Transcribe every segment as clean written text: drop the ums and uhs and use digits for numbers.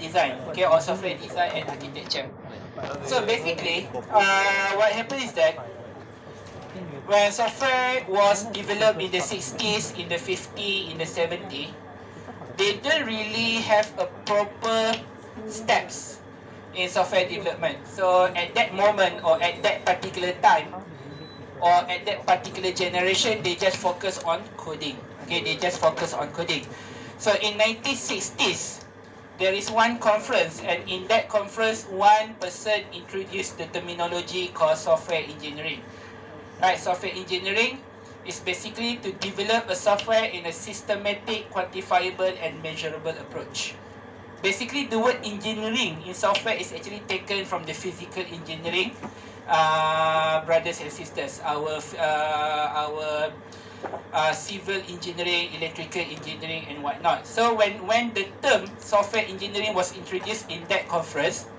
design, okay, or software design and architecture. So basically, what happened is that when software was developed in the 60s, in the 50s, in the 70s, they don't really have a proper steps in software development. So at that moment or at that particular time or at that particular generation, they just focus on coding. Okay, they just focus on coding. So in 1960s, there is one conference, and in that conference, one person introduced the terminology called software engineering. Right, software engineering is basically to develop a software in a systematic, quantifiable and measurable approach. Basically, the word engineering in software is actually taken from the physical engineering, brothers and sisters, our civil engineering, electrical engineering and whatnot. So when the term software engineering was introduced in that conference,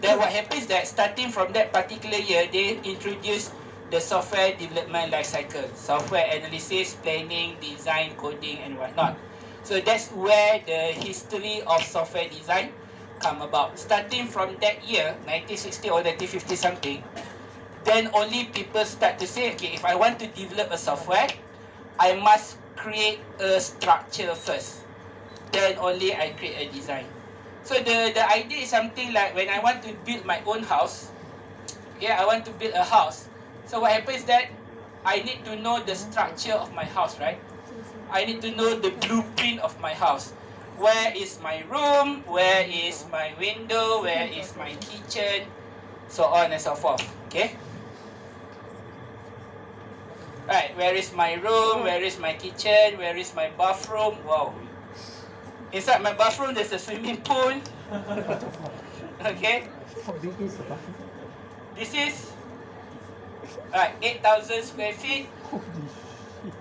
then what happens that starting from that particular year, they introduced the software development life cycle, software analysis, planning, design, coding and whatnot. So that's where the history of software design come about. Starting from that year, 1960 or 1950 something, then only people start to say, okay, if I want to develop a software, I must create a structure first. Then only I create a design. So the idea is something like when I want to build my own house, okay, I want to build a house. So what happens is that I need to know the structure of my house, right? I need to know the blueprint of my house. Where is my room? Where is my window? Where is my kitchen? So on and so forth, okay? Right, where is my room? Where is my kitchen? Where is my bathroom? Wow. Inside my bathroom, there's a swimming pool. Okay? This is 8,000 square feet,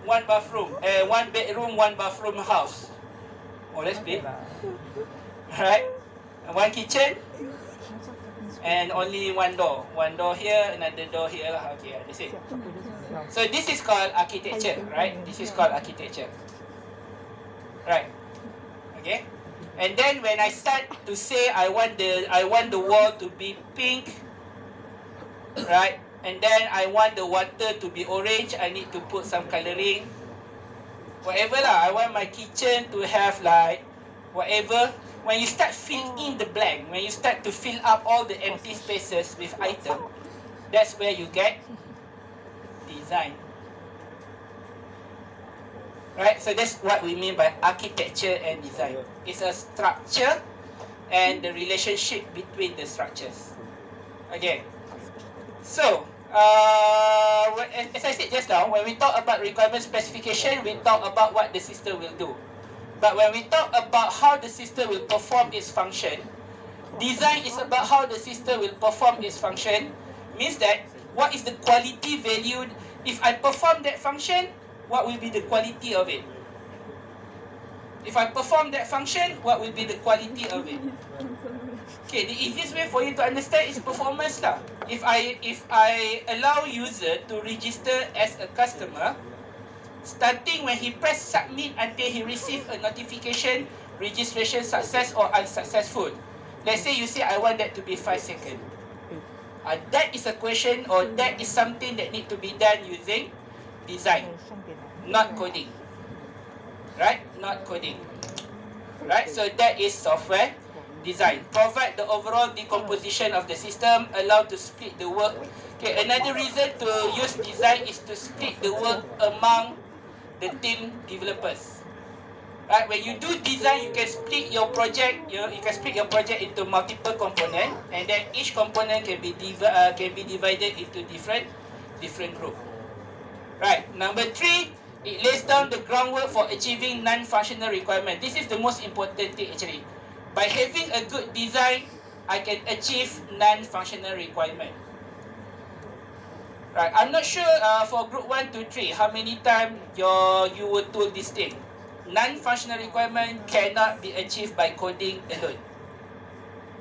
one bathroom, one bedroom, one bathroom house. Oh, that's big. Right? One kitchen, and only one door. One door here, another door here. Okay, that's it. So this is called architecture, right? This is called architecture. Right. Okay. And then when I start to say I want the wall to be pink, right? And then I want the water to be orange, I need to put some colouring. Whatever lah, I want my kitchen to have like whatever. When you start fill in the blank, when you start to fill up all the empty spaces with item, that's where you get design. Right, so that's what we mean by architecture and design. It's a structure and the relationship between the structures. Okay. So, as I said just now, when we talk about requirement specification, we talk about what the system will do. But when we talk about how the system will perform its function, design is about how the system will perform its function. Means that what is the quality value? If I perform that function, what will be the quality of it? If I perform that function, what will be the quality of it? Okay, the easiest way for you to understand is performance lah. If I allow user to register as a customer, starting when he press submit until he receive a notification, registration success or unsuccessful. Let's say you say I want that to be 5 seconds. That is a question or that is something that need to be done using design, not coding. Right? Not coding. Right? So that is software design. Provide the overall decomposition of the system, allow to split the work. Okay, another reason to use design is to split the work among the team developers. Right, when you do design, you can split your project. You can split your project into multiple components, and then each component can be divided into different group. Right. Number 3, it lays down the groundwork for achieving non-functional requirement. This is the most important thing actually. By having a good design, I can achieve non-functional requirement. Right. I'm not sure for group 1 to 3 how many times you were told this thing. Non-functional requirement cannot be achieved by coding alone.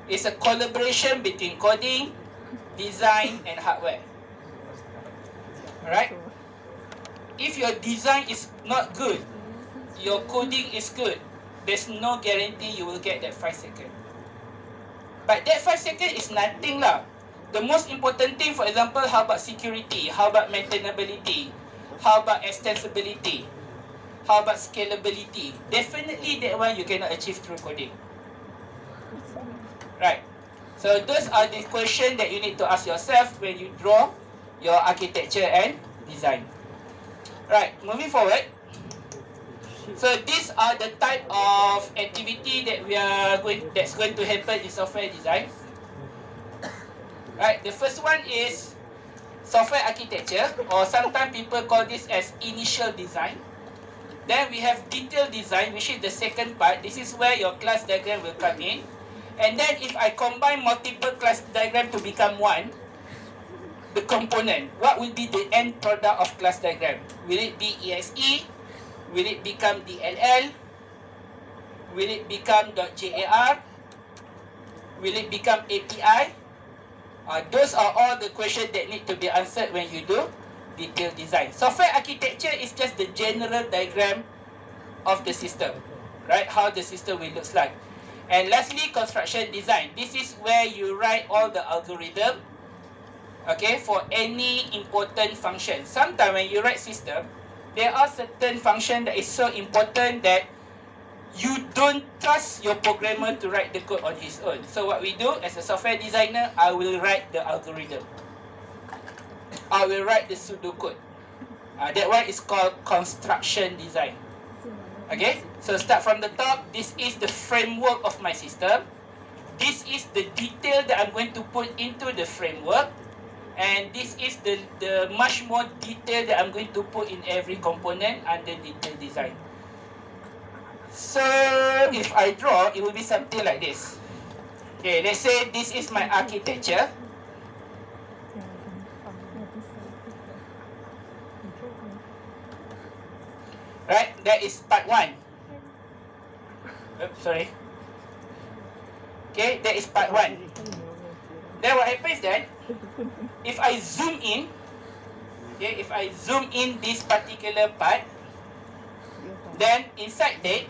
It's a collaboration between coding, design and hardware. Alright? If your design is not good, your coding is good, there's no guarantee you will get that 5 seconds. But that 5 seconds is nothing lah. The most important thing, for example, how about security? How about maintainability? How about extensibility? How about scalability? Definitely that one you cannot achieve through coding. Right. So those are the questions that you need to ask yourself when you draw your architecture and design. Right, moving forward. So these are the type of activity that that's going to happen in software design. Right, the first one is software architecture, or sometimes people call this as initial design. Then we have detailed design, which is the second part. This is where your class diagram will come in. And then if I combine multiple class diagram to become one, the component, what will be the end product of class diagram? Will it be EXE? Will it become DLL? Will it become .jar? Will it become API? Those are all the questions that need to be answered when you do detailed design. Software architecture is just the general diagram of the system, right? How the system will look like. And lastly, construction design. This is where you write all the algorithm, okay, for any important function. Sometimes when you write system, there are certain functions that is so important that you don't trust your programmer to write the code on his own. So what we do as a software designer, I will write the algorithm. I will write the pseudocode. That one is called construction design. Okay, so start from the top. This is the framework of my system. This is the detail that I'm going to put into the framework. And this is the much more detail that I'm going to put in every component under detail design. So if I draw, it will be something like this. Okay, let's say this is my architecture. Right, that is part 1. Oops, sorry. Okay, that is part 1. Then what happens then, if I zoom in, okay, if I zoom in this particular part, then inside that,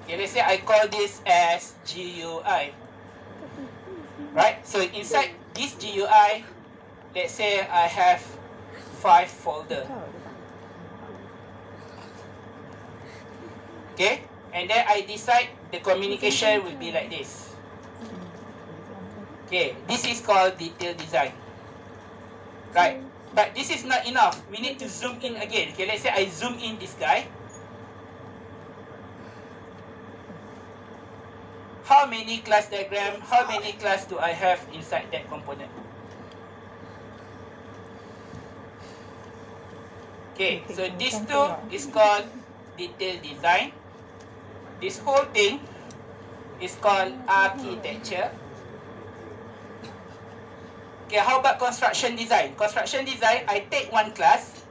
okay, let's say I call this as GUI. Right, so inside this GUI, let's say I have 5 folders. Okay, and then I decide the communication will be like this. Okay, this is called detailed design. Right, but this is not enough. We need to zoom in again. Okay, let's say I zoom in this guy. How many class diagram, how many class do I have inside that component? Okay, so this two is called detailed design. This whole thing is called architecture. Okay, how about construction design? Construction design, I take one class.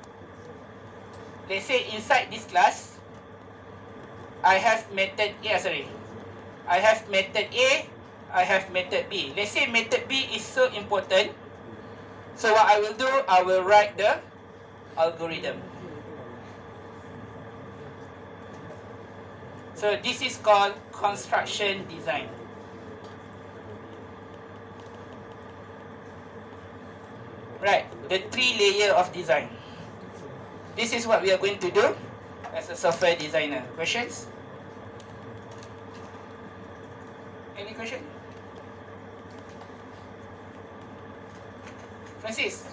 Let's say inside this class, I have method A, I have method A, I have method B. Let's say method B is so important. So what I will do, I will write the algorithm. So this is called construction design. Right, the 3 layer of design. This is what we are going to do as a software designer. Questions? Any question? Francis?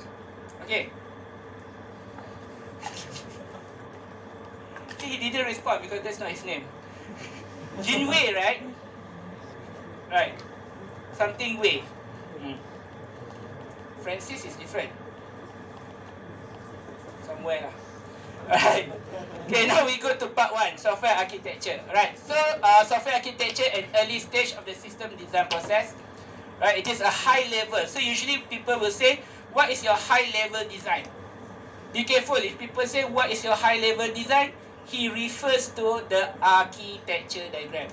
Okay. He didn't respond because that's not his name. Jinwei, right? Right. Something Wei. Francis is different. Somewhere lah. Alright. Okay, now we go to part 1, software architecture. Right. So, software architecture at early stage of the system design process. Right. It is a high level. So usually people will say, what is your high level design? Be careful. If people say, what is your high level design? He refers to the architecture diagram.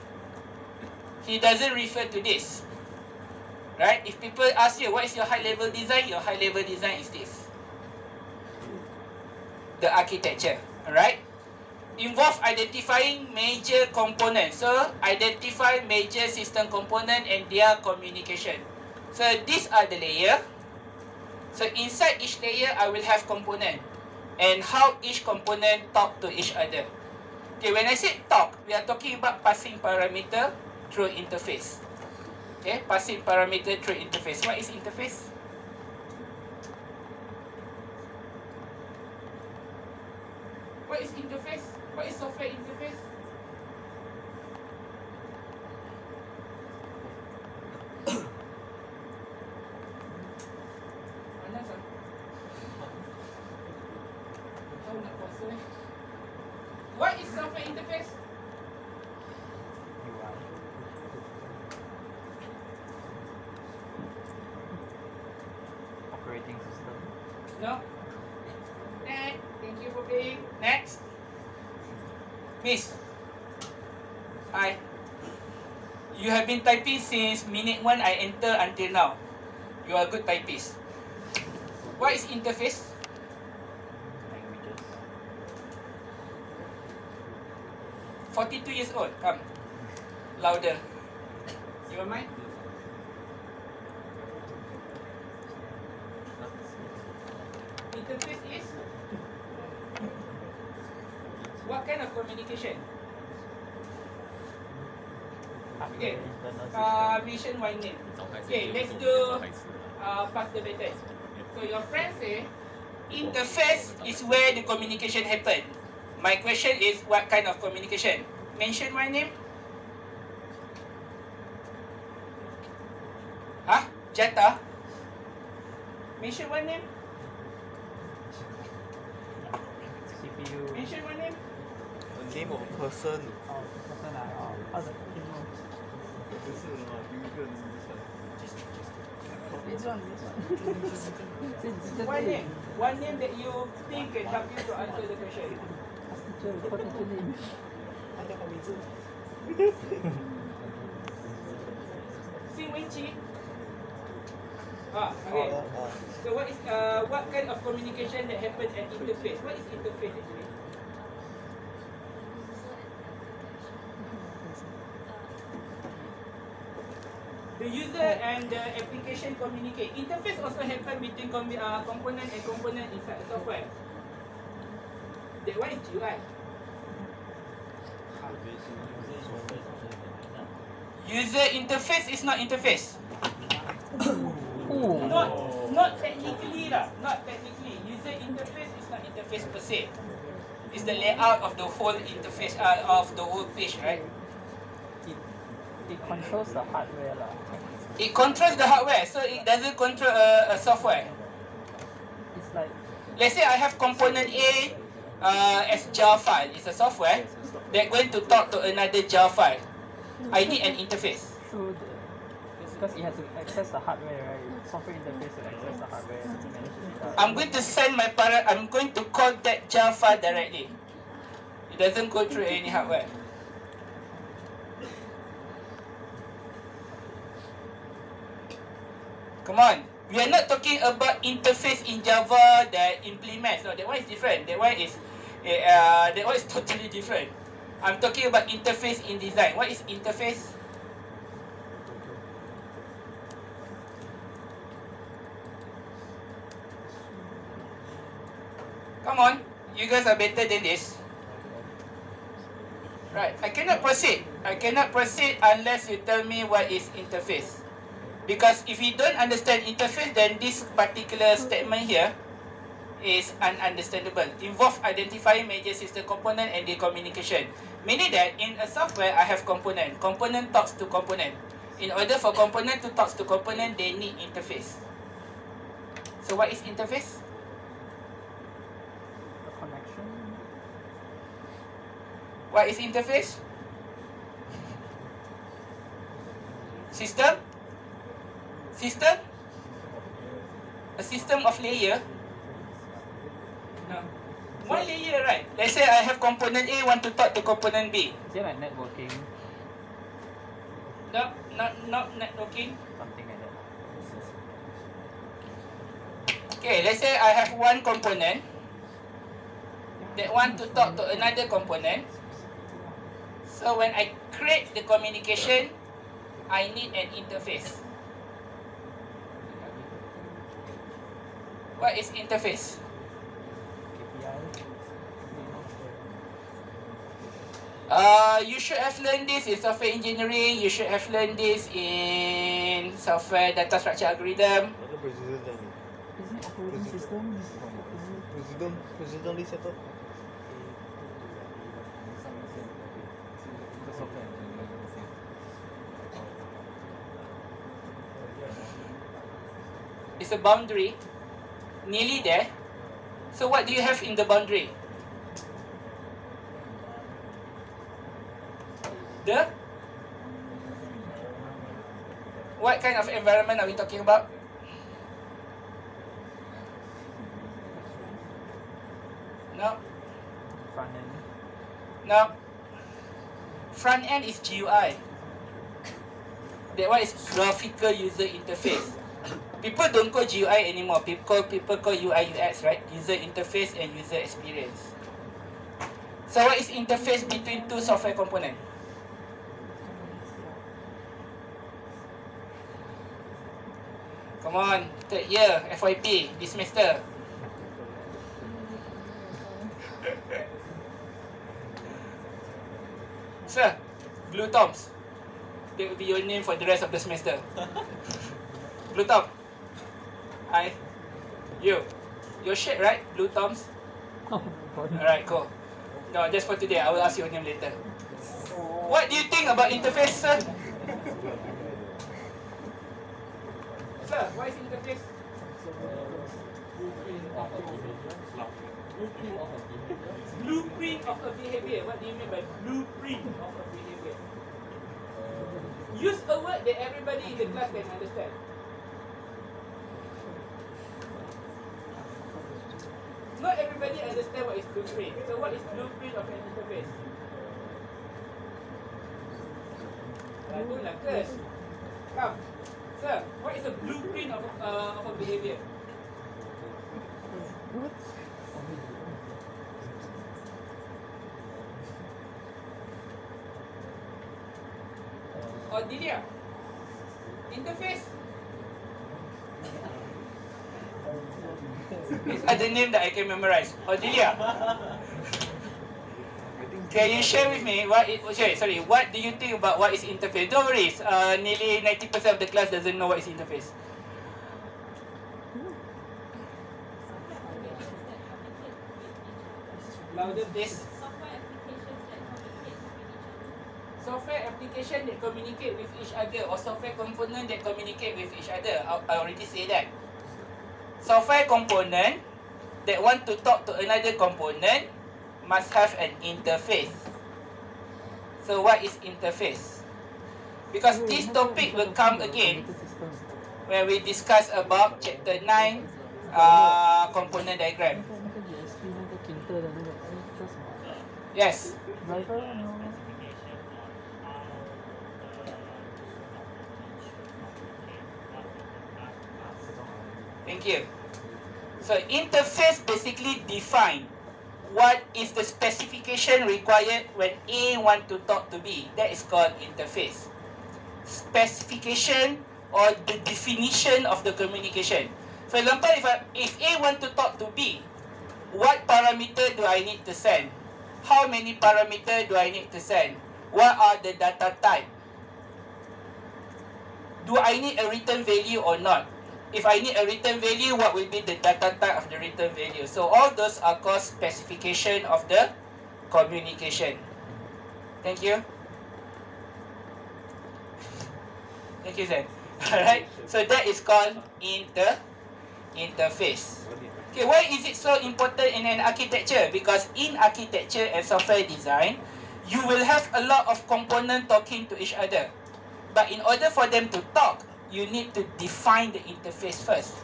He doesn't refer to this. Right? If people ask you, what is your high level design? Your high level design is this. The architecture. Alright? involve identifying major components. So identify major system component and their communication. So these are the layer. So inside each layer, I will have component and how each component talk to each other. Okay, when I say talk, we are talking about passing parameter through interface. Okay, passing parameter through interface. What is interface? What is interface? What is software interface? Panas ah. Tahu nak puasa eh. What is software interface? Operating system. No? Next. Thank you for playing. Next. Miss. Hi. You have been typing since minute 1 I enter until now. You are a good typist. What is interface? Languages. 42 years old. Come. Louder. You want mine? Interface is what kind of communication? Okay. Mention one name. Okay, let's do pass the baton. So your friend say interface is where the communication happen. My question is what kind of communication? Mention my name. Huh? Jata? Mention one name. CPU. Mention one name. The name of a person. Oh, person ah. Oh, the keyboard. 不是嘛？有一个人不是。 This one. One name. One name that you think can help you to answer the question. Teacher name. Sing Wenchi. Okay. So what kind of communication that happen at interface? What is interface actually? The user and the application communicate. Interface also happen between component and component inside the software. That one is GUI. User interface is not interface. Not technically lah. Not technically. User interface is not interface per se. It's the layout of the whole interface of the whole page, right? It controls the hardware lah. It controls the hardware, so it doesn't control a software. It's like Let's say I have component A as jar file. It's a software that's going to talk to another jar file. I need an interface. through the because it has to access the hardware, right? Software interface to access the hardware to manage the data. I'm going to send I'm going to call that jar file directly. It doesn't go through any hardware. Come on. We are not talking about interface in Java that implements. No, that one is different. That one is totally different. I'm talking about interface in design. What is interface? Come on. You guys are better than this. Right. I cannot proceed. I cannot proceed unless you tell me what is interface. Because if you don't understand interface, then this particular statement here is ununderstandable. Involve identifying major system component and their communication. Meaning that in a software, I have component. Component talks to component. In order for component to talk to component, they need interface. So what is interface? The connection. What is interface? System? System? A system of layer? No. One layer, right? Let's say I have component A want to talk to component B. Is it like networking? No, not networking. Something like that. Okay, let's say I have one component. that want to talk to another component. So when I create the communication, I need an interface. What is interface? You should have learned this in software engineering. You should have learned this in software data structure algorithm. Ada president dah ni. Is it operating system? President list atau? It's a boundary, nearly there. So what do you have in the boundary? The what kind of environment are we talking about? No, Front end. no. Front end is GUI. That one is graphical user interface. People don't call GUI anymore. People call UI UX, right? User interface and user experience. So what is interface between two software components? Come on, third year FYP this semester. Sir, Blue Toms. That will be your name for the rest of the semester. Blue Tom. Hi. You. Your shirt, right? Blue Toms. Oh my god. Alright, cool. No, just for today. I will ask your name later. What do you think about interface, sir? Sir, what is interface? Blueprint of a behavior. What do you mean by blueprint of a behavior? Use a word that everybody in the class can understand. Not everybody understand what is blueprint. So what is blueprint of an interface? Itulah kes. Come. Sir, what is a blueprint of a behavior? Delia. Interface. These are the name that I can memorize. Delia. Can you share with me what do you think about what is interface? Don't worry, nearly 90% of the class doesn't know what is interface. Louder please. Software application that communicate with each other or software component that communicate with each other. I already say that. Software component that want to talk to another component must have an interface. So what is interface? Because this topic will come again when we discuss about chapter 9 component diagram. Yes. Thank you. So interface basically define what is the specification required when A want to talk to B. That is called interface. Specification or the definition of the communication. For example, if A want to talk to B, what parameter do I need to send? How many parameter do I need to send? What are the data type? Do I need a return value or not? If I need a return value, what will be the data type of the return value? So all those are called specification of the communication. Thank you. Thank you, Zen. Alright, so that is called interface. Okay, why is it so important in an architecture? Because in architecture and software design, you will have a lot of components talking to each other. But in order for them to talk, you need to define the interface first.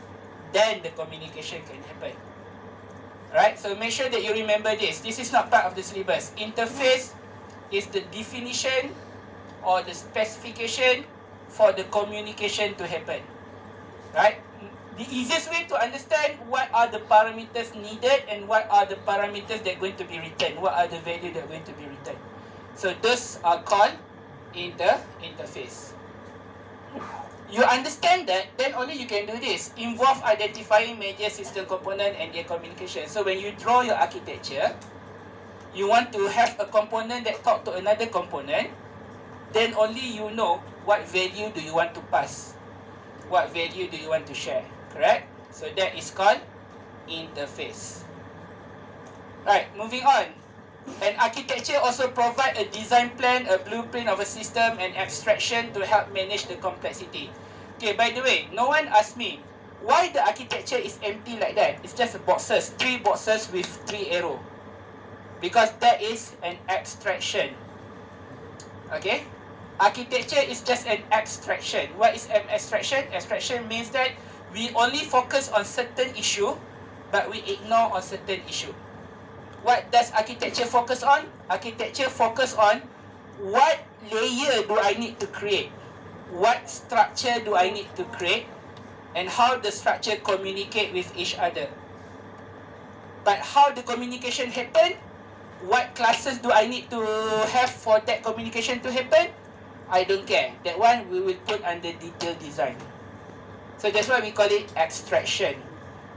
Then the communication can happen. Right? So make sure that you remember this. This is not part of the syllabus. Interface is the definition or the specification for the communication to happen. Right? The easiest way to understand what are the parameters needed and what are the parameters that are going to be returned, what are the value that are going to be returned. So those are called interface. You understand that, then only you can do this. Involve identifying major system component and their communication. So when you draw your architecture, you want to have a component that talk to another component, then only you know what value do you want to pass, what value do you want to share. Correct? So that is called interface. Right, moving on. An architecture also provide a design plan, a blueprint of a system, and abstraction to help manage the complexity. Okay, by the way, no one asked me why the architecture is empty like that. It's just boxes, 3 boxes with 3 arrow. Because that is an abstraction. Okay? Architecture is just an abstraction. What is an abstraction? Abstraction means that we only focus on certain issue, but we ignore on certain issue. What does architecture focus on? Architecture focus on what layer do I need to create? What structure do I need to create? And how the structure communicate with each other. But how the communication happen? What classes do I need to have for that communication to happen? I don't care. That one we will put under detailed design. So that's why we call it abstraction.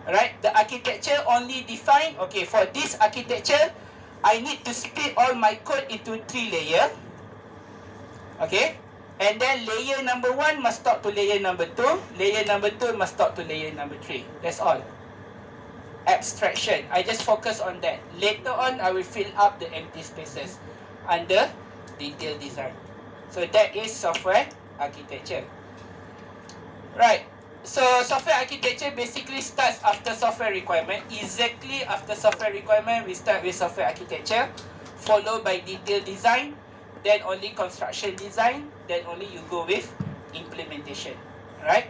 Alright, the architecture only define, okay, for this architecture, I need to split all my code into 3 layers. Okay, and then layer number 1 must talk to layer number 2, layer number 2 must talk to layer number 3. That's all. Abstraction. I just focus on that. Later on, I will fill up the empty spaces under detailed design. So that is software architecture. Right. So software architecture basically starts after software requirement. Exactly after software requirement, we start with software architecture, followed by detailed design, then only construction design, then only you go with implementation. Alright?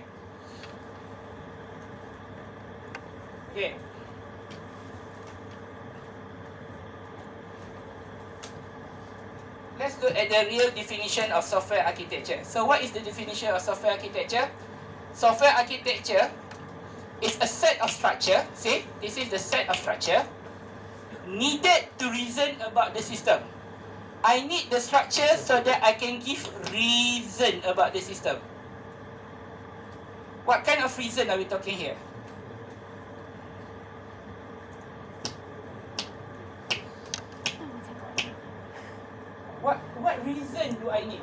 Okay. Let's look at the real definition of software architecture. So what is the definition of software architecture? Software architecture is a set of structure. See, this is the set of structure needed to reason about the system. I need the structure so that I can give reason about the system. What kind of reason are we talking here? What reason do I need?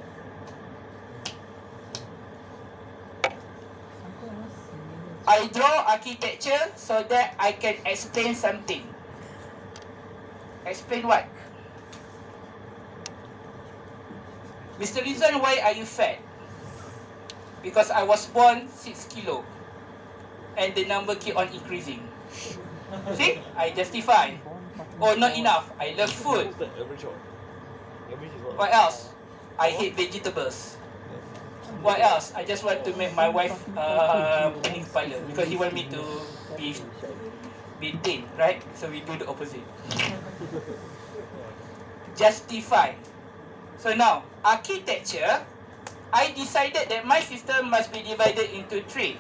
I draw architecture so that I can explain something. Explain what? Mr. Rizwan, why are you fat? Because I was born 6 kilo and the number keep on increasing. See? I justify. Oh, not enough. I love food. What's the average one? Average is What else? I hate vegetables. What else? I just want to make my wife pening kepala because he want me to be thin, right? So we do the opposite. Justify. So now, architecture, I decided that my system must be divided into 3.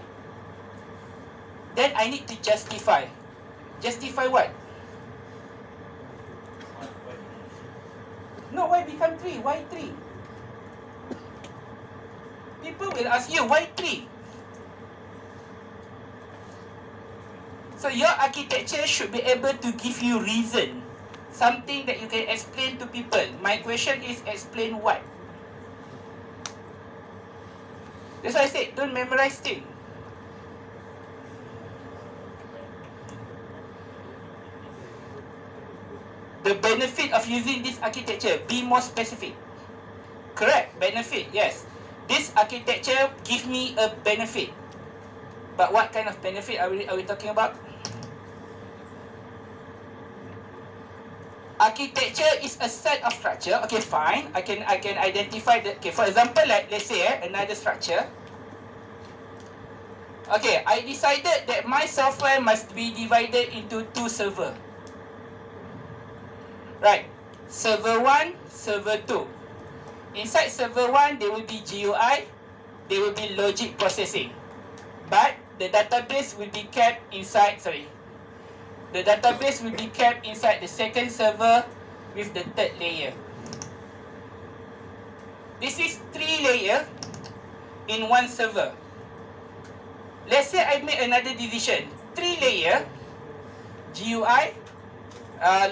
Then I need to justify. Justify what? No, why become 3? Why 3? People will ask you, why 3? So your architecture should be able to give you reason. Something that you can explain to people. My question is, explain what? That's why I said, don't memorize things. The benefit of using this architecture, be more specific. Correct, benefit, yes. This architecture give me a benefit. But what kind of benefit are we talking about? Architecture is a set of structure. Okay, fine. I can identify the. Okay, for example, like let's say another structure. Okay, I decided that my software must be divided into 2 servers. Right, server 1, server 2. Inside server 1, there will be GUI, there will be logic processing. But the database will be kept inside, the database will be kept inside the second server with the third layer. This is 3 layer in one server. Let's say I make another division, 3 layer, GUI,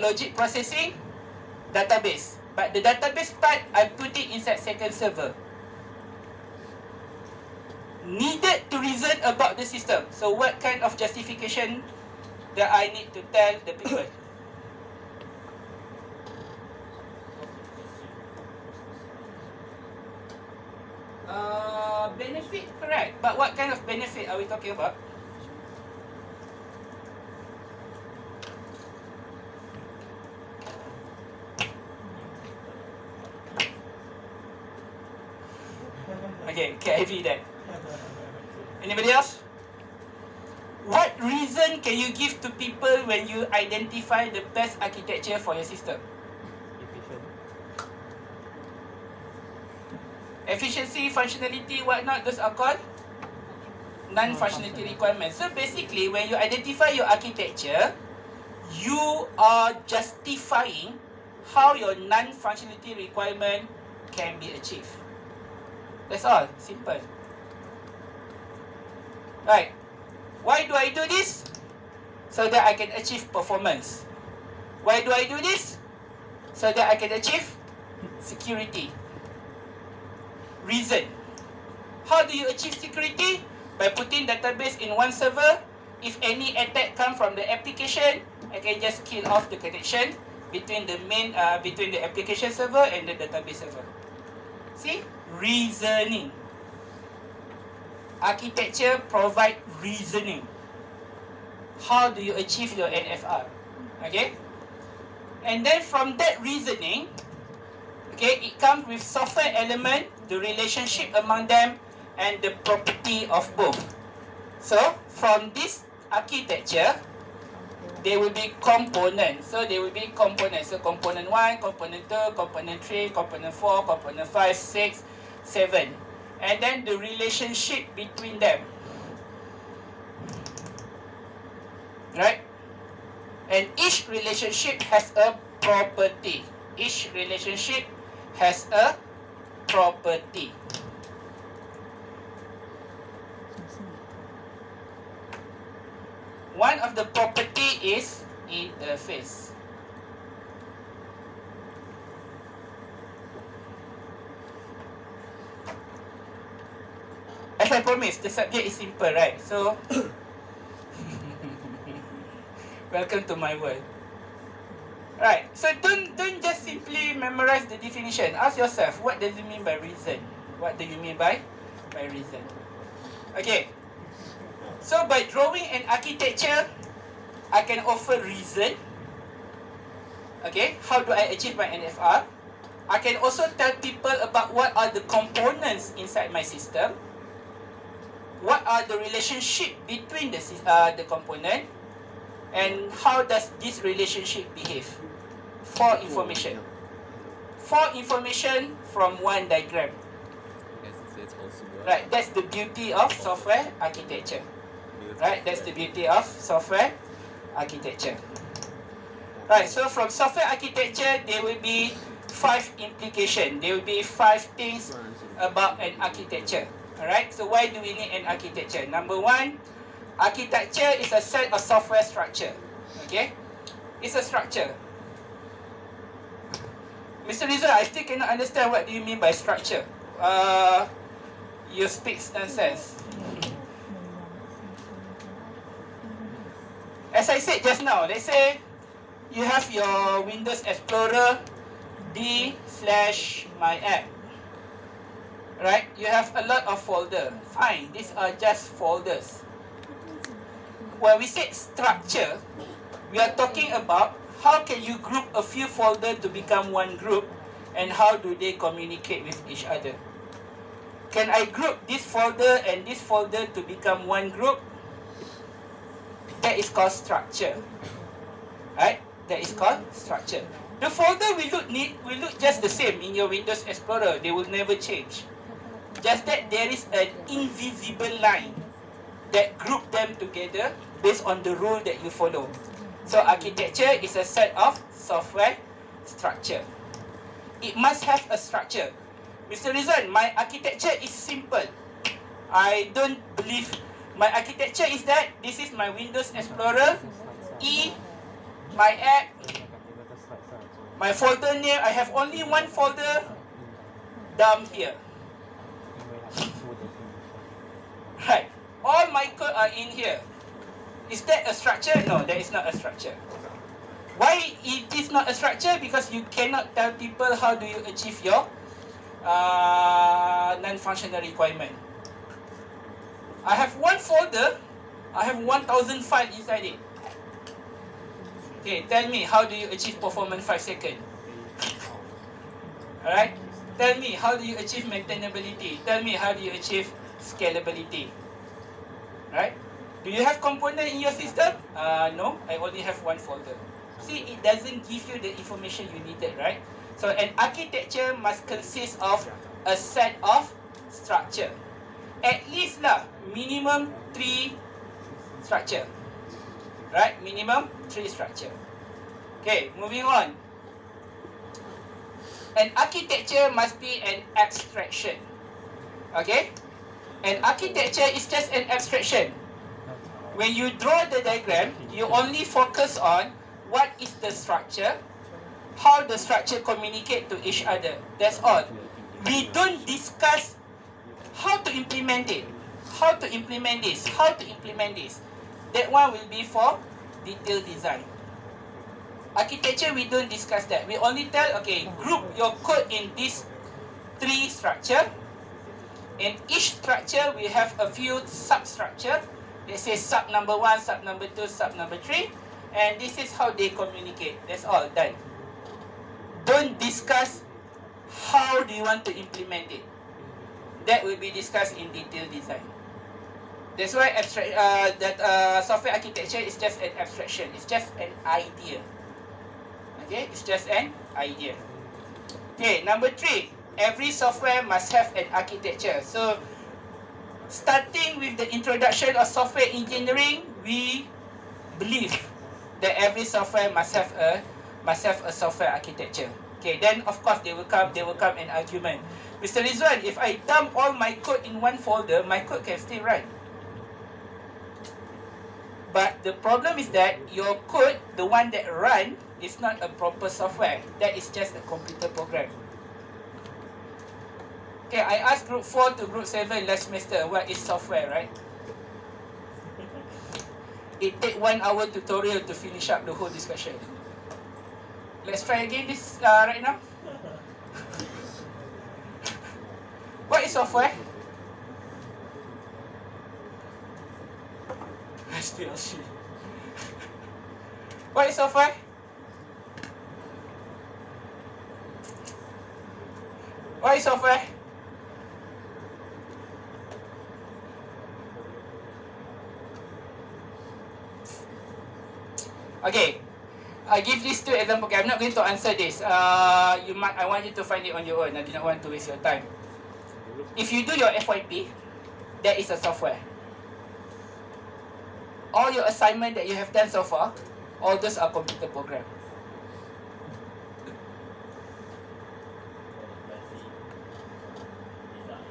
logic processing, database. But the database part, I put it inside second server. Needed to reason about the system. So what kind of justification that I need to tell the people? Benefit, correct. But what kind of benefit are we talking about? Okay, KIV then. Anybody else? What reason can you give to people when you identify the best architecture for your system? Efficient. Efficiency, functionality, whatnot, those are called non-functionality requirements. So basically, when you identify your architecture, you are justifying how your non-functionality requirement can be achieved. That's all. Simple. Right. Why do I do this? So that I can achieve performance. Why do I do this? So that I can achieve security. Reason. How do you achieve security? By putting database in one server. If any attack come from the application, I can just kill off the connection between the between the application server and the database server. See? Reasoning. Architecture provide reasoning. How do you achieve your NFR? Okay? And then from that reasoning, okay, it comes with software element, the relationship among them, and the property of both. So, from this architecture, there will be components. So, there will be components. So, component 1, component 2, component 3, component 4, component 5, 6, 7. And then the relationship between them. Right? And each relationship has a property. Each relationship has a property. One of the property is interface. As I promised, the subject is simple, right? So, welcome to my world. Right. So don't just simply memorize the definition. Ask yourself, what does it mean by reason? What do you mean by reason? Okay. So by drawing an architecture, I can offer reason. Okay. How do I achieve my NFR? I can also tell people about what are the components inside my system. What are the relationship between the component, and how does this relationship behave? For information. For information from one diagram. Right, that's the beauty of software architecture. Right, that's the beauty of software architecture. Right, so from software architecture, there will be 5 implications. There will be 5 things about an architecture. Alright, so why do we need an architecture? Number 1, architecture is a set of software structure. Okay, it's a structure. Mr. Rizal, I still cannot understand what do you mean by structure. You speak nonsense. As I said just now, let's say you have your Windows Explorer d/my app. Right, you have a lot of folder. Fine, these are just folders. When we say structure, we are talking about how can you group a few folders to become one group, and how do they communicate with each other. Can I group this folder and this folder to become one group? That is called structure. Right, that is called structure. The folder will look just the same in your Windows Explorer. They will never change. Just that there is an invisible line that group them together based on the rule that you follow. So architecture is a set of software structure. It must have a structure. Mr. Rizwan, my architecture is simple. I don't believe my architecture is that this is my Windows Explorer, E, my app, my folder name. I have only one folder, dump here. Right. All my code are in here. Is that a structure? No, that is not a structure. Why it is not a structure? Because you cannot tell people how do you achieve your non-functional requirement. I have one folder. I have 1,000 files inside it. Okay, tell me how do you achieve performance 5 seconds? Alright? Tell me how do you achieve maintainability? Tell me how do you achieve scalability? Right? Do you have component in your system? No, I only have one folder. See, it doesn't give you the information you needed, right? So an architecture must consist of a set of structure. At least lah, minimum 3 structure. Right? Minimum 3 structure. Okay, moving on. An architecture must be an abstraction. Okay? An architecture is just an abstraction. When you draw the diagram, you only focus on what is the structure, how the structure communicate to each other. That's all. We don't discuss how to implement it, how to implement this, how to implement this. That one will be for detailed design. Architecture, we don't discuss that. We only tell, okay, group your code in these 3 structure. In each structure, we have a few substructure. Let's say sub number 1, sub number 2, sub number 3. And this is how they communicate. That's all, done. Don't discuss how do you want to implement it. That will be discussed in detailed design. That's why software architecture is just an abstraction. It's just an idea. Okay, it's just an idea. Okay, number 3. Every software must have an architecture. So, starting with the introduction of software engineering, we believe that every software must have a software architecture. Okay, then of course there will come an argument. Mr. Rizwan, if I dump all my code in one folder, my code can still run. But the problem is that your code, the one that run, is not a proper software. That is just a computer program. Okay, I asked group 4 to group 7 last semester what is software, right? It take 1 hour tutorial to finish up the whole discussion. Let's try again this right now. What is software? SPLC. What is software? What is software? Okay, I give these 2 examples. Okay, I'm not going to answer this. I want you to find it on your own. I do not want to waste your time. If you do your FYP, that is a software. All your assignment that you have done so far, all those are computer program.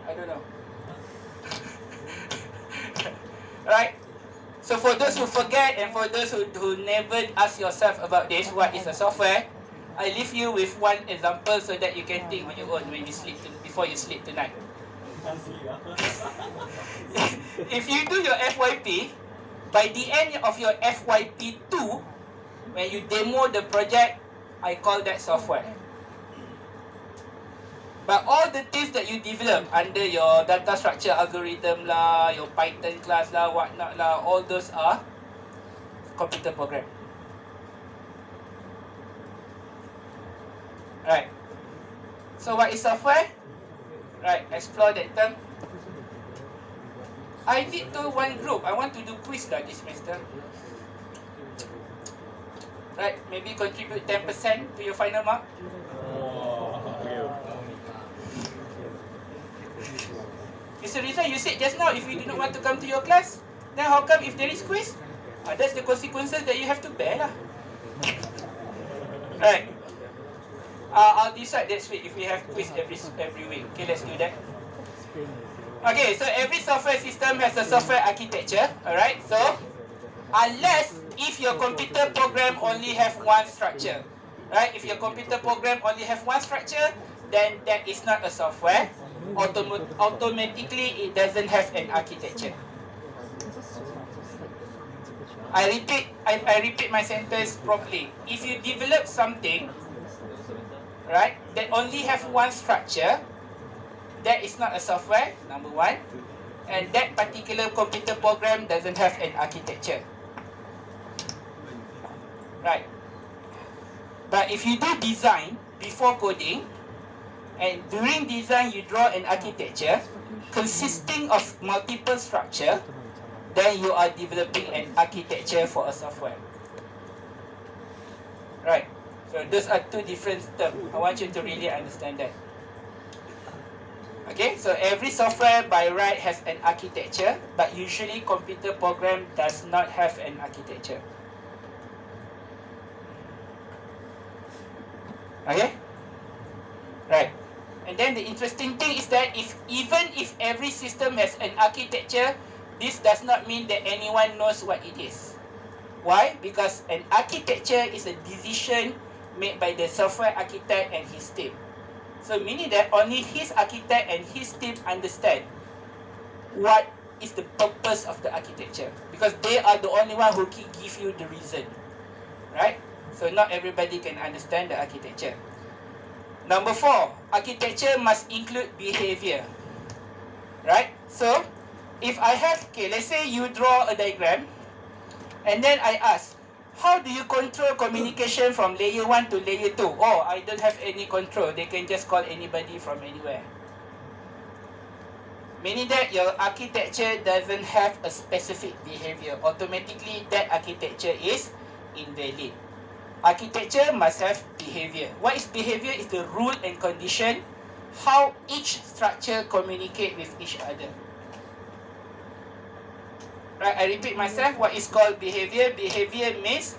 I don't know. Right? So for those who forget and for those who never ask yourself about this, what is a software, I leave you with one example so that you can think on your own when you sleep before you sleep tonight. If you do your FYP, by the end of your FYP 2, when you demo the project, I call that software. But all the things that you develop under your data structure algorithm lah, your Python class lah, whatnot lah, all those are computer program. Right. So what is software? Right, explore that term. I did to one group. I want to do quiz lah this semester. Right, maybe contribute 10% to your final mark. Mr. Rizal, you said just now if you do not want to come to your class, Then how come if there is quiz? That's the consequences that you have to bear lah. Right. I'll decide next week if we have quiz every week. Okay, let's do that. Okay, so every software system has a software architecture. Alright, so unless if your computer program only have one structure, right? If your computer program only have one structure, then that is not a software. Automatically, it doesn't have an architecture. I repeat my sentence properly. If you develop something, right, that only have one structure, that is not a software, number one. And that particular computer program doesn't have an architecture. Right. But if you do design before coding, and during design you draw an architecture consisting of multiple structure, then you are developing an architecture for a software. Right. So those are two different terms. I want you to really understand that. Okay, so every software by right has an architecture, but usually computer program does not have an architecture. Okay? Right. And then the interesting thing is that even if every system has an architecture, this does not mean that anyone knows what it is. Why? Because an architecture is a decision made by the software architect and his team. So meaning that only his architect and his team understand what is the purpose of the architecture, because they are the only one who can give you the reason. Right? So not everybody can understand the architecture. Number 4, architecture must include behavior. Right? So if I have, okay, let's say you draw a diagram, and then I ask, how do you control communication from layer 1 to layer 2? Oh, I don't have any control. They can just call anybody from anywhere. Meaning that your architecture doesn't have a specific behavior. Automatically, that architecture is invalid. Architecture must have behavior. What is behavior? Is the rule and condition, how each structure communicate with each other. Right, I repeat myself, what is called behavior? Behavior means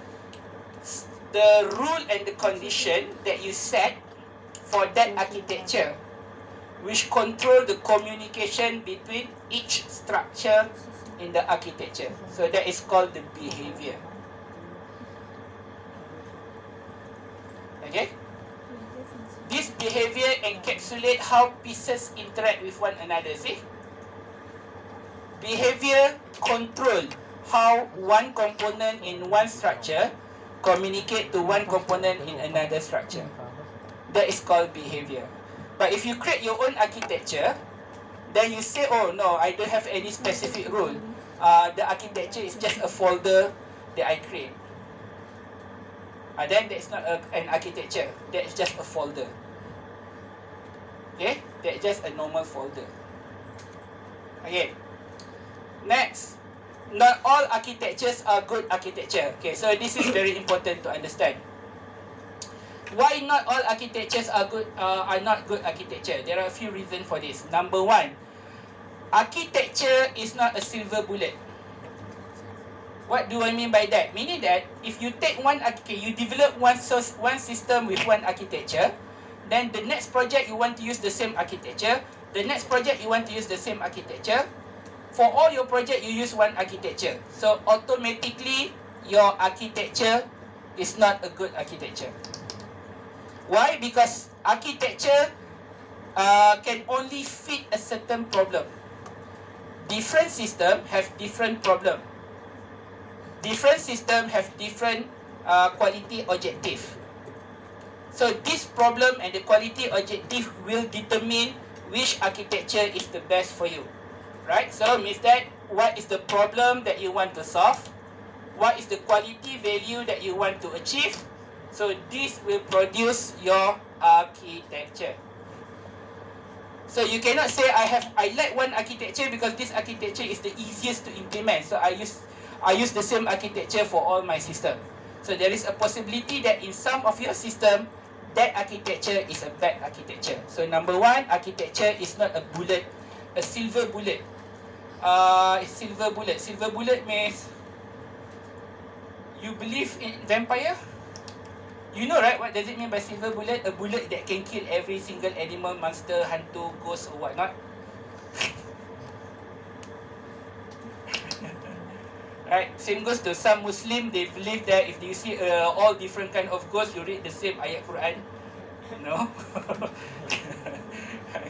the rule and the condition that you set for that architecture, which control the communication between each structure in the architecture. So that is called the behavior. Okay? This behavior encapsulate how pieces interact with one another. See? Behavior control how one component in one structure communicate to one component in another structure. That is called behavior. But if you create your own architecture, then you say, oh no, I don't have any specific rule. The architecture is just a folder that I create. Then that's not an architecture. That is just a folder. Okay? That is just a normal folder. Okay. Next, not all architectures are good architecture. Okay, so this is very important to understand. Why not all architectures are not good architecture? There are a few reasons for this. Number 1, architecture is not a silver bullet. What do I mean by that? Meaning that if you take you develop one system with one architecture, then the next project you want to use the same architecture. The next project you want to use the same architecture. For all your project, you use one architecture. So automatically, your architecture is not a good architecture. Why? Because architecture can only fit a certain problem. Different systems have different problem. Different systems have different quality objective. So this problem and the quality objective will determine which architecture is the best for you. Right? So means that what is the problem that you want to solve? What is the quality value that you want to achieve? So this will produce your architecture. So you cannot say I like one architecture because this architecture is the easiest to implement. So I use the same architecture for all my system. So there is a possibility that in some of your system, that architecture is a bad architecture. So number 1, architecture is not a bullet, a silver bullet. Silver bullet. Silver bullet means you believe in vampire? You know, right? What does it mean by silver bullet? A bullet that can kill every single animal, monster, hantu, ghost or whatnot. Right? Same goes to some Muslim. They believe that if you see all different kind of ghosts, you read the same ayat Quran. No.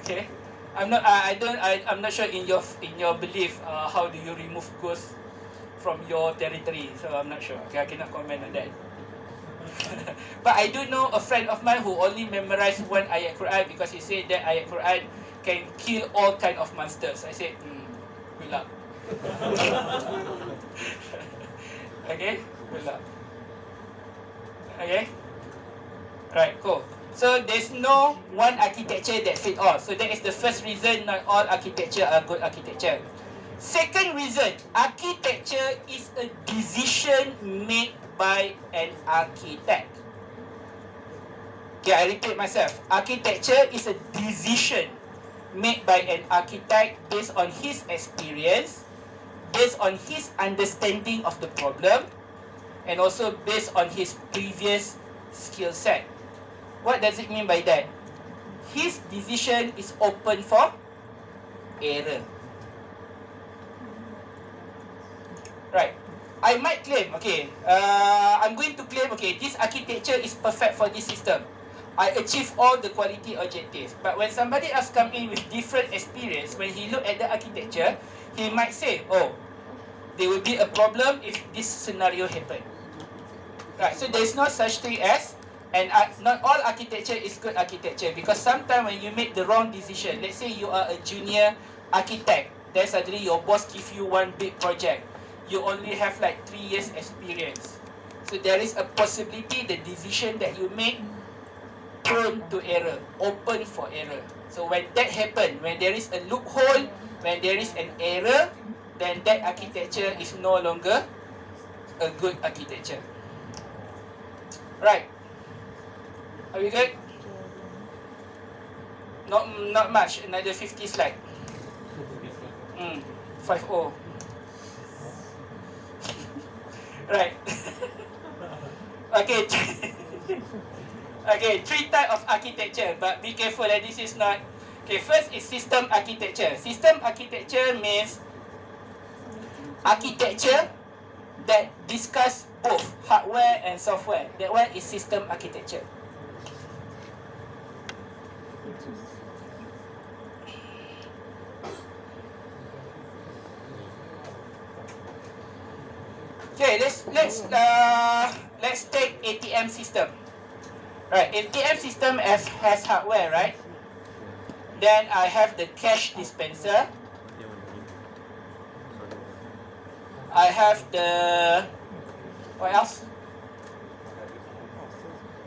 Okay. I'm not sure in your belief. How do you remove ghosts from your territory? So I'm not sure. Okay, I cannot comment on that. But I do know a friend of mine who only memorized one ayat Quran because he said that ayat Quran can kill all kind of monsters. I said, good luck. Okay, good luck. Okay, right, cool. So there's no one architecture that fit all. So that is the first reason not all architecture are good architecture. Second reason, architecture is a decision made by an architect. Okay, I repeat myself. Architecture is a decision made by an architect based on his experience, based on his understanding of the problem, and also based on his previous skill set. What does it mean by that? His decision is open for error. Right. I might claim, okay, I'm going to claim, okay, this architecture is perfect for this system. I achieve all the quality objectives. But when somebody else come in with different experience, when he look at the architecture, he might say, oh, there will be a problem if this scenario happen. Right, so there's no such thing as, and not all architecture is good architecture, because sometimes when you make the wrong decision, let's say you are a junior architect, then suddenly your boss give you one big project, you only have like 3 years experience. So there is a possibility the decision that you make prone to error, open for error. So when that happen, when there is a loophole, when there is an error, then that architecture is no longer a good architecture. Right. Are we good? Not much. Another 50 slide. 5-0. Right. Okay. Okay, 3 types of architecture, but be careful that this is not. Okay, first is system architecture. System architecture means architecture that discuss both hardware and software. That one is system architecture. Okay, let's take ATM system. Right, ATM system has hardware, right? Then I have the cash dispenser. I have the, what else?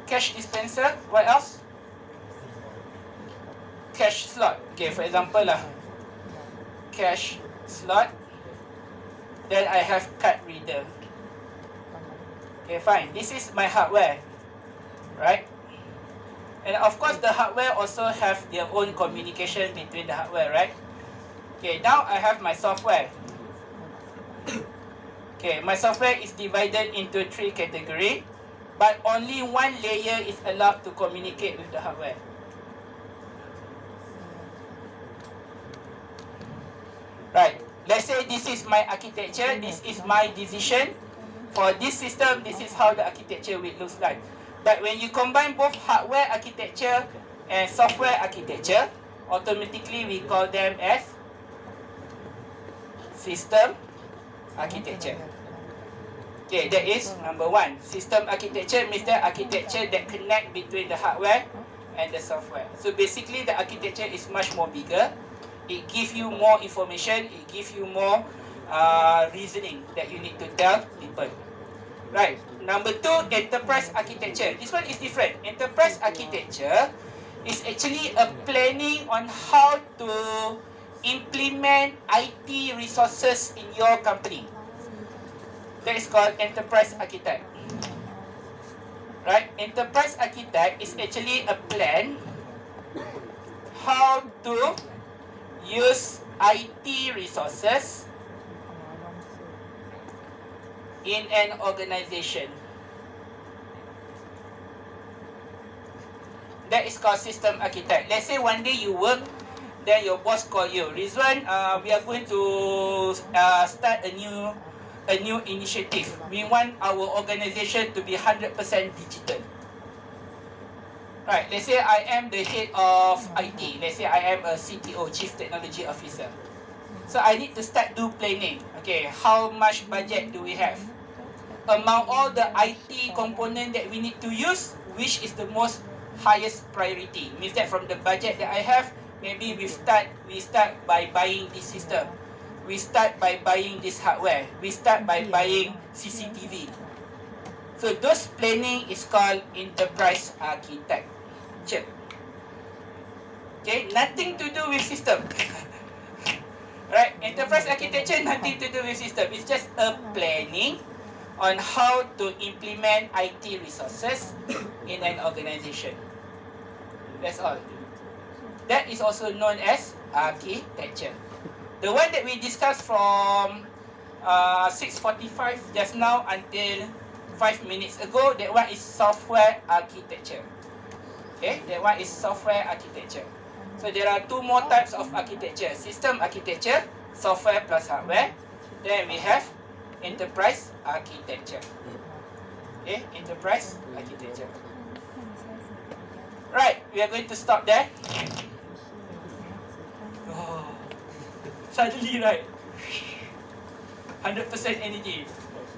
Cash dispenser. What else? Cash slot. Okay, for example lah, cash slot. Then I have card reader. Okay, fine. This is my hardware, right? And of course, the hardware also have their own communication between the hardware, right? Okay, now I have my software. Okay, my software is divided into 3 categories, but only one layer is allowed to communicate with the hardware. Right, let's say this is my architecture, this is my decision. For this system, this is how the architecture will look like. But when you combine both hardware architecture and software architecture, automatically we call them as system architecture. Okay, that is number 1. System architecture means the architecture that connect between the hardware and the software. So basically the architecture is much more bigger. It gives you more information, it gives you more reasoning that you need to tell people. Right, number 2, enterprise architecture. This one is different. Enterprise architecture is actually a planning on how to implement IT resources in your company. That is called enterprise architect. Right, enterprise architect is actually a plan how to use IT resources in an organization. That is called system architect. Let's say one day you work, then your boss call you, Rizwan, we are going to start a new initiative. We want our organization to be 100% digital. Right, let's say I am the head of IT. Let's say I am a CTO, Chief Technology Officer. So I need to start do planning. Okay, how much budget do we have? Among all the IT component that we need to use, which is the most highest priority? Means that from the budget that I have, maybe we start by buying this system. We start by buying this hardware. We start by buying CCTV. So those planning is called enterprise architecture. Okay, nothing to do with system. Right, enterprise architecture nothing to do with system. It's just a planning on how to implement IT resources in an organization. That's all. That is also known as architecture. The one that we discussed from 6:45 just now until 5 minutes ago, that one is software architecture. Okay, that one is software architecture. So there are two more types of architecture: system architecture, software plus hardware. Then we have enterprise architecture. Okay, enterprise architecture. Right, we are going to stop there. Oh, suddenly, right? 100% energy.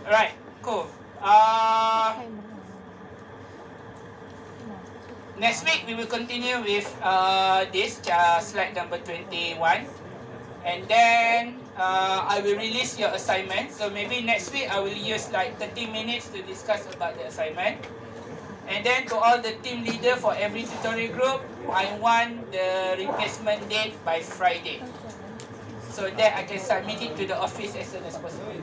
Alright, cool. Next week we will continue with this slide number 21, and then I will release your assignment. So maybe next week I will use like 30 minutes to discuss about the assignment. And then to all the team leader for every tutorial group, I want the replacement date by Friday, so that I can submit it to the office as soon as possible.